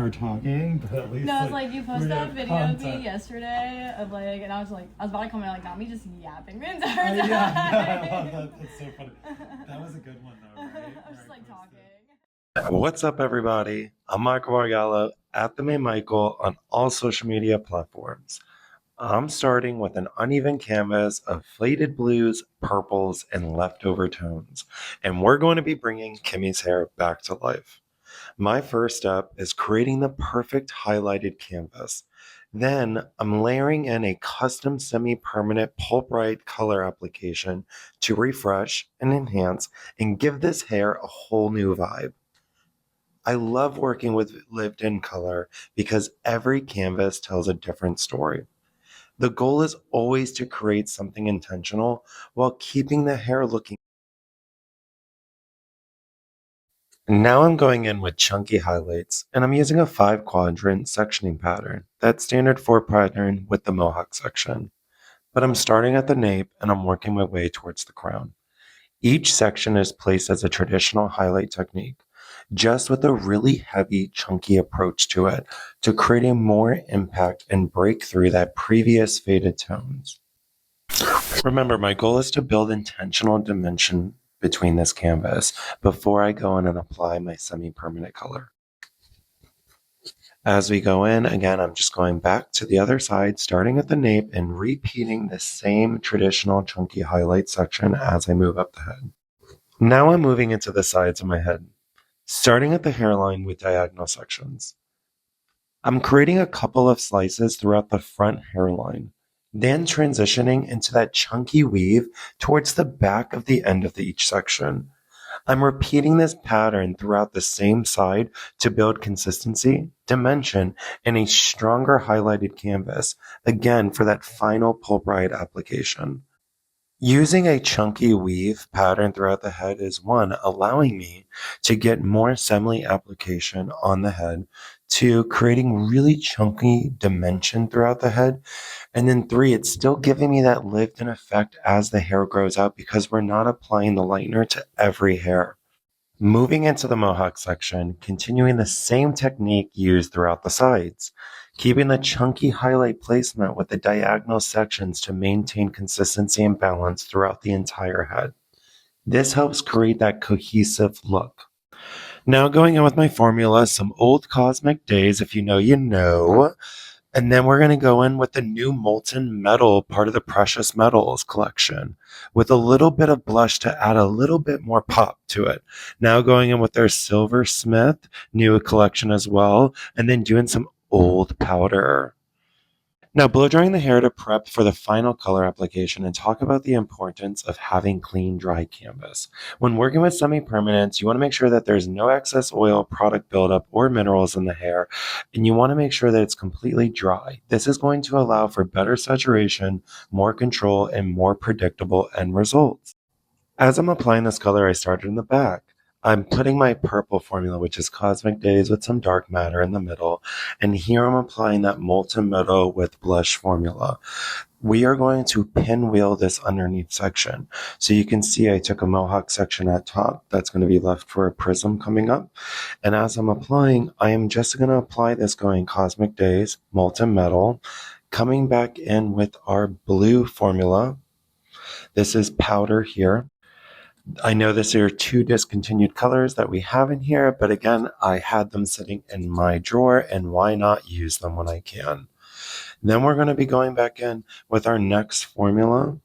we're talking, but at least No, it's like you posted that video of me content. yesterday of like, and I was about to comment like, not me just yapping the entire time. Yeah, I love that. That's so funny. That was a good one though, right? I was just like talking. What's up, everybody? I'm Michael Margallo at the main Michael on all social media platforms. I'm starting with an uneven canvas of faded blues, purples, and leftover tones, and we're going to be bringing Kimmie's hair back to life. My first step is creating the perfect highlighted canvas. Then I'm layering in a custom semi-permanent Pulp Riot color application to refresh and enhance and give this hair a whole new vibe. I love working with lived in color because every canvas tells a different story. The goal is always to create something intentional while keeping the hair looking. Now I'm going in with chunky highlights, and I'm using a 5-quadrant sectioning pattern, that standard 4 pattern with the mohawk section. But I'm starting at the nape and I'm working my way towards the crown. Each section is placed as a traditional highlight technique, just with a really heavy, chunky approach to it to create a more impact and break through that previous faded tones. Remember, my goal is to build intentional dimension between this canvas before I go in and apply my semi-permanent color. As we go in, again, I'm just going back to the other side, starting at the nape and repeating the same traditional chunky highlight section as I move up the head. Now I'm moving into the sides of my head, starting at the hairline with diagonal sections. I'm creating a couple of slices throughout the front hairline, then transitioning into that chunky weave towards the back of the end of each section. I'm repeating this pattern throughout the same side to build consistency, dimension, and a stronger highlighted canvas, again for that final Pulp Riot application. Using a chunky weave pattern throughout the head is one, allowing me to get more assembly application on the head, two, creating really chunky dimension throughout the head, and then three, it's still giving me that lived in effect as the hair grows out because we're not applying the lightener to every hair. Moving into the mohawk section, continuing the same technique used throughout the sides, keeping the chunky highlight placement with the diagonal sections to maintain consistency and balance throughout the entire head. This helps create that cohesive look. Now going in with my formula, some old Cosmic Days, if you know, you know. And then we're going to go in with the new Molten Metal, part of the Precious Metals collection, with a little bit of blush to add a little bit more pop to it. Now going in with their Silversmith, new collection as well, and then doing some old powder. Now, blow drying the hair to prep for the final color application and talk about the importance of having clean, dry canvas. When working with semi-permanents, you want to make sure that there's no excess oil, product buildup, or minerals in the hair, and you want to make sure that it's completely dry. This is going to allow for better saturation, more control, and more predictable end results. As I'm applying this color, I started in the back. I'm putting my purple formula, which is Cosmic Days with some dark matter in the middle. And here I'm applying that Molten Metal with blush formula. We are going to pinwheel this underneath section. So you can see I took a mohawk section at top. That's going to be left for a prism coming up. And as I'm applying, I am just going to apply this going Cosmic Days, Molten Metal, coming back in with our blue formula. This is powder here. I know this are 2 discontinued colors that we have in here, but again, I had them sitting in my drawer, and why not use them when I can? Then we're going to be going back in with our next formula,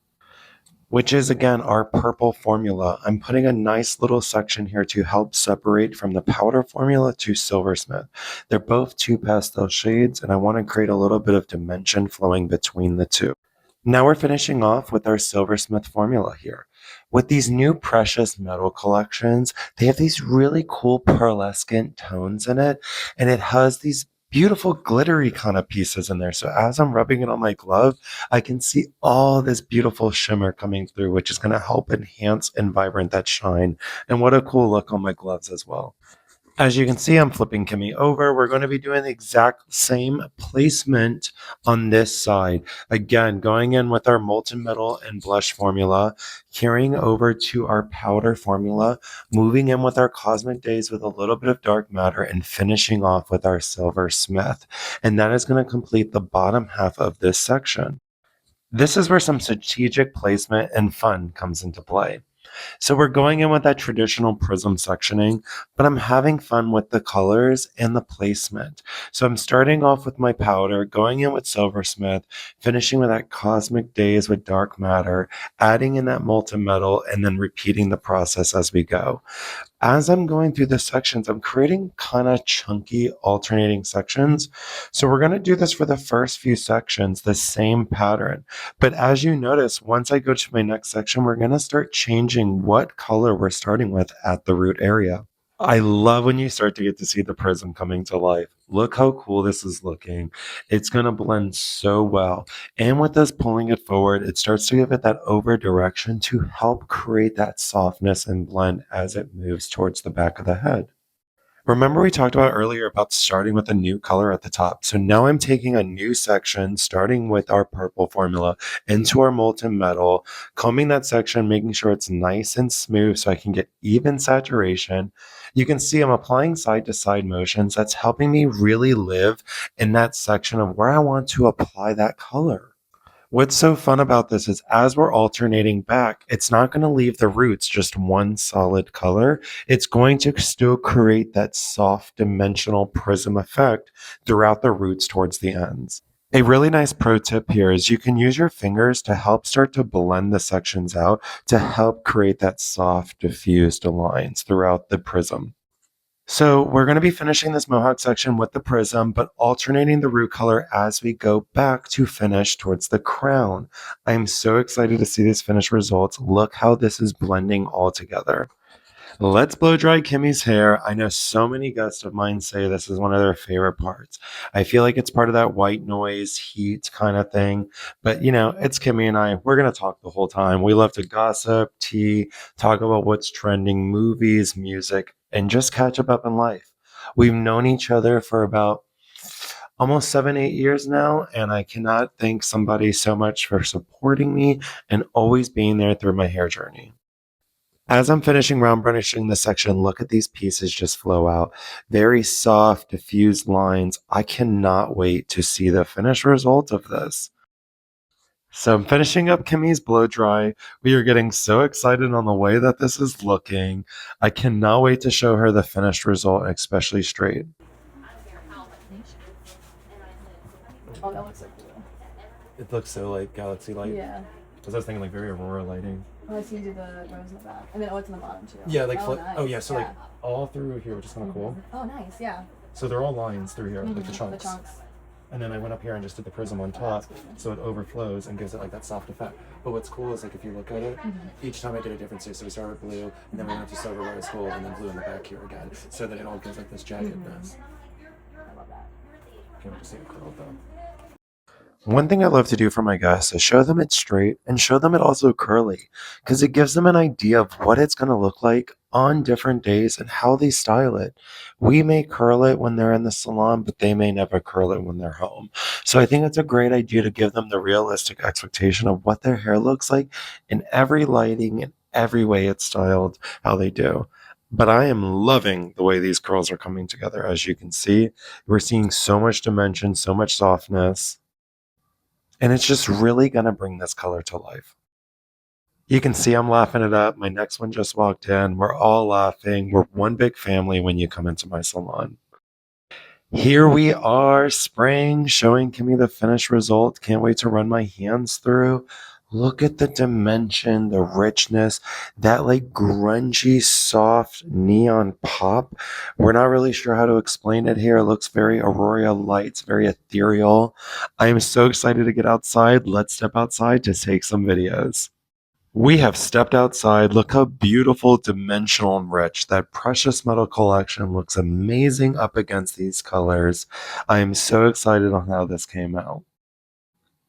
which is again our purple formula. I'm putting a nice little section here to help separate from the powder formula to Silversmith. They're both 2 pastel shades, and I want to create a little bit of dimension flowing between the two. Now we're finishing off with our Silversmith formula here. With these new precious metal collections, they have these really cool pearlescent tones in it, and it has these beautiful glittery kind of pieces in there. So as I'm rubbing it on my glove, I can see all this beautiful shimmer coming through, which is going to help enhance and vibrant that shine. And what a cool look on my gloves as well. As you can see, I'm flipping Kimmie over. We're going to be doing the exact same placement on this side. Again, going in with our molten metal and blush formula, carrying over to our powder formula, moving in with our cosmic days with a little bit of dark matter, and finishing off with our silver smith. And that is going to complete the bottom half of this section. This is where some strategic placement and fun comes into play. So we're going in with that traditional prism sectioning, but I'm having fun with the colors and the placement. So I'm starting off with my powder, going in with silversmith, finishing with that cosmic days with dark matter, adding in that molten metal, and then repeating the process as we go. As I'm going through the sections, I'm creating kind of chunky alternating sections. So we're going to do this for the first few sections, the same pattern. But as you notice, once I go to my next section, we're going to start changing what color we're starting with at the root area. I love when you start to get to see the prism coming to life. Look how cool this is looking. It's going to blend so well. And with us pulling it forward, it starts to give it that over direction to help create that softness and blend as it moves towards the back of the head. Remember we talked about earlier about starting with a new color at the top. So now I'm taking a new section, starting with our purple formula into our molten metal, combing that section, making sure it's nice and smooth so I can get even saturation. You can see I'm applying side to side motions. That's helping me really live in that section of where I want to apply that color. What's so fun about this is as we're alternating back, it's not going to leave the roots just one solid color. It's going to still create that soft dimensional prism effect throughout the roots towards the ends. A really nice pro tip here is you can use your fingers to help start to blend the sections out to help create that soft diffused lines throughout the prism. So we're going to be finishing this mohawk section with the prism, but alternating the root color as we go back to finish towards the crown. I'm so excited to see these finished results. Look how this is blending all together. Let's blow dry Kimmie's hair. I know so many guests of mine say this is one of their favorite parts. I feel like it's part of that white noise, heat kind of thing. But, it's Kimmie and I. We're going to talk the whole time. We love to gossip, tea, talk about what's trending, movies, music, and just catch up in life. We've known each other for about almost 7, 8 years now, and I cannot thank somebody so much for supporting me and always being there through my hair journey. As I'm finishing round burnishing this section, look at these pieces just flow out. Very soft, diffused lines. I cannot wait to see the finished result of this. So I'm finishing up Kimmie's blow dry. We are getting so excited on the way that this is looking. I cannot wait to show her the finished result, especially straight. Oh, that looks so cool. It looks so like galaxy light. Yeah. Because I was thinking like very aurora lighting. Oh, I see you do the rose in the back. And then it's in the bottom too. Yeah, like nice. oh yeah, so like all through here, which is kind of cool. Oh, nice, yeah. So they're all lines through here, like the chunks. The chunks. And then I went up here and just did the prism on top, so it overflows and gives it like that soft effect. But what's cool is like if you look at it, each time I did a different suit. So we started with blue, and then we went to silver rose gold, and then blue in the back here again, so that it all gives like this jaggedness. I love that. Can't wait to see it curled though. One thing I love to do for my guests is show them it straight and show them it also curly, because it gives them an idea of what it's going to look like on different days and how they style it. We may curl it when they're in the salon, but they may never curl it when they're home. So I think it's a great idea to give them the realistic expectation of what their hair looks like in every lighting and every way it's styled, how they do. But I am loving the way these curls are coming together. As you can see, we're seeing so much dimension, so much softness. And it's just really going to bring this color to life. You can see I'm laughing it up. My next one just walked in. We're all laughing. We're one big family when you come into my salon. Here we are, spring, showing Kimmie the finished result. Can't wait to run my hands through. Look at the dimension, the richness, that like grungy, soft neon pop. We're not really sure how to explain it here. It looks very aurora lights, very ethereal. I am so excited to get outside. Let's step outside to take some videos. We have stepped outside. Look how beautiful, dimensional, and rich. That precious metal collection looks amazing up against these colors. I am so excited on how this came out.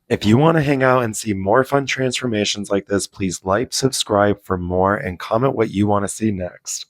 If you want to hang out and see more fun transformations like this, please like, subscribe for more, and comment what you want to see next.